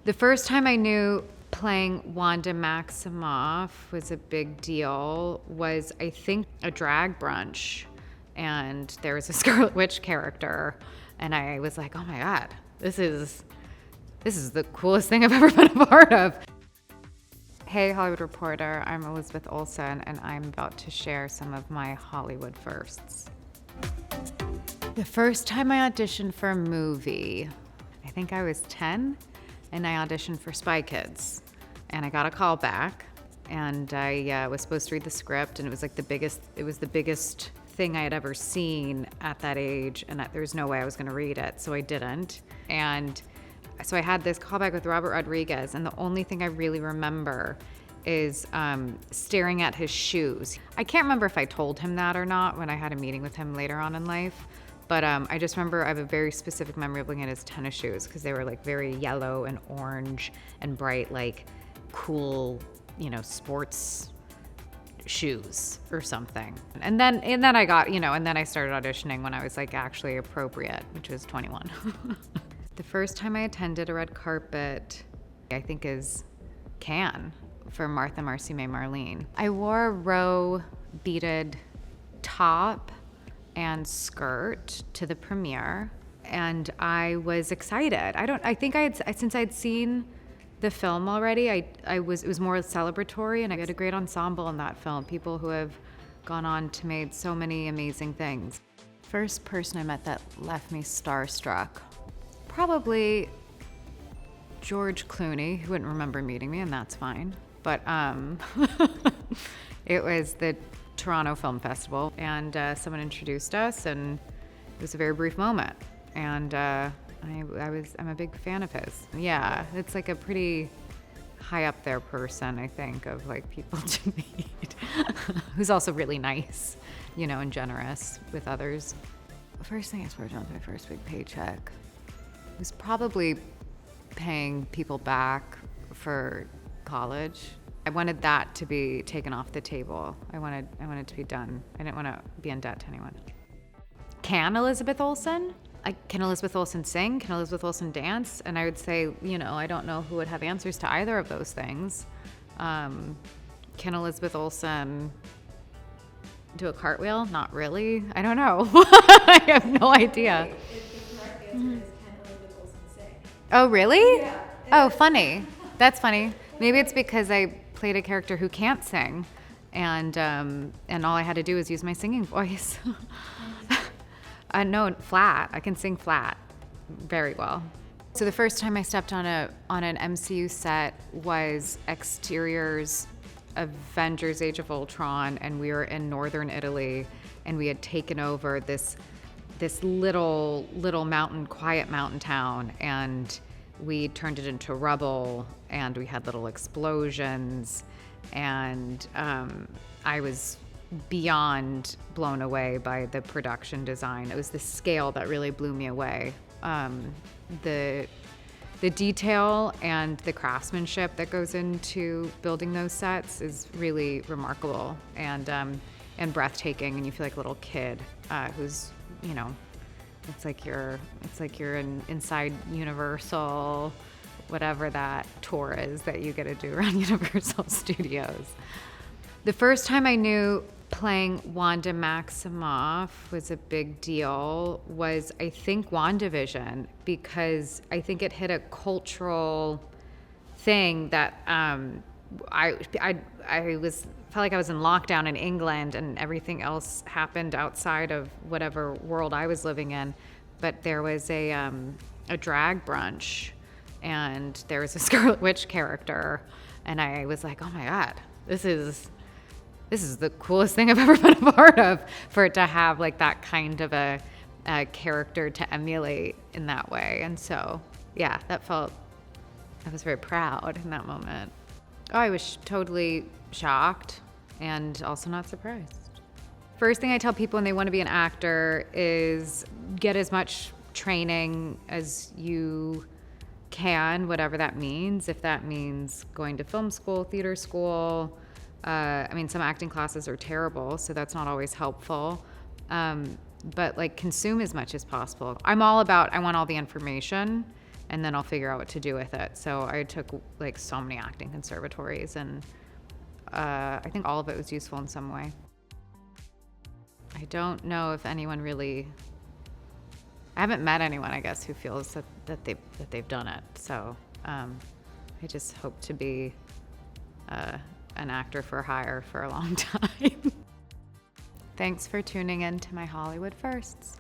The first time I knew playing Wanda Maximoff was a big deal was, I think, a drag brunch. And there was a Scarlet Witch character. And I was like, oh my God, this is the coolest thing I've ever been a part of. Hey, Hollywood Reporter, I'm Elizabeth Olsen, and I'm about to share some of my Hollywood firsts. The first time I auditioned for a movie, I think I was 10, and I auditioned for Spy Kids. And I got a call back, and I was supposed to read the script, and it was like the biggest thing I had ever seen at that age, and there was no way I was gonna read it, so I didn't. And so I had this callback with Robert Rodriguez, and the only thing I really remember is staring at his shoes. I can't remember if I told him that or not when I had a meeting with him later on in life, but I just remember I have a very specific memory of looking at his tennis shoes because they were like very yellow and orange and bright, like cool, sports shoes or something. And then I got, and then I started auditioning when I was like actually appropriate, which was 21. The first time I attended a red carpet, I think, is Cannes for Martha, Marcy May, Marlene. I wore a row beaded top and skirt to the premiere, and I was excited. Since I'd seen the film already, it was more celebratory, and I had a great ensemble in that film, people who have gone on to make so many amazing things. First person I met that left me starstruck, probably George Clooney, who wouldn't remember meeting me, and that's fine. But it was the Toronto Film Festival, and someone introduced us, and it was a very brief moment. And I'm a big fan of his. Yeah, it's like a pretty high up there person, I think, of like people to meet, who's also really nice, and generous with others. The first thing I splurged on was my first big paycheck. It was probably paying people back for college. I wanted that to be taken off the table. I wanted to be done. I didn't want to be in debt to anyone. Can Elizabeth Olsen? Can Elizabeth Olsen sing? Can Elizabeth Olsen dance? And I would say, I don't know who would have answers to either of those things. Can Elizabeth Olsen do a cartwheel? Not really. I don't know. I have no idea. The correct answer is, can Elizabeth Olsen sing? Oh, really? Yeah. Oh, funny. That's funny. Maybe it's because I played a character who can't sing, and all I had to do was use my singing voice. No, flat. I can sing flat very well. So the first time I stepped on an MCU set was exteriors Avengers Age of Ultron, and we were in northern Italy, and we had taken over this little quiet mountain town, and we turned it into rubble, and we had little explosions, and I was beyond blown away by the production design. It was the scale that really blew me away. The detail and the craftsmanship that goes into building those sets is really remarkable and breathtaking, and you feel like a little kid who's, it's like you're inside Universal, whatever that tour is that you get to do around Universal Studios. The first time I knew playing Wanda Maximoff was a big deal was, I think, WandaVision, because I think it hit a cultural thing that I felt like I was in lockdown in England, and everything else happened outside of whatever world I was living in. But there was a drag brunch, and there was a Scarlet Witch character, and I was like, oh my God, this is the coolest thing I've ever been a part of, for it to have like that kind of a character to emulate in that way. And so, yeah, I was very proud in that moment. Oh, I was totally shocked and also not surprised. First thing I tell people when they want to be an actor is get as much training as you can, whatever that means. If that means going to film school, theater school, some acting classes are terrible, so that's not always helpful. But like consume as much as possible. I want all the information, and then I'll figure out what to do with it. So I took like so many acting conservatories, and I think all of it was useful in some way. I don't know if anyone really, I haven't met anyone, I guess, who feels that they've done it. So I just hope to be an actor for hire for a long time. Thanks for tuning in to my Hollywood Firsts.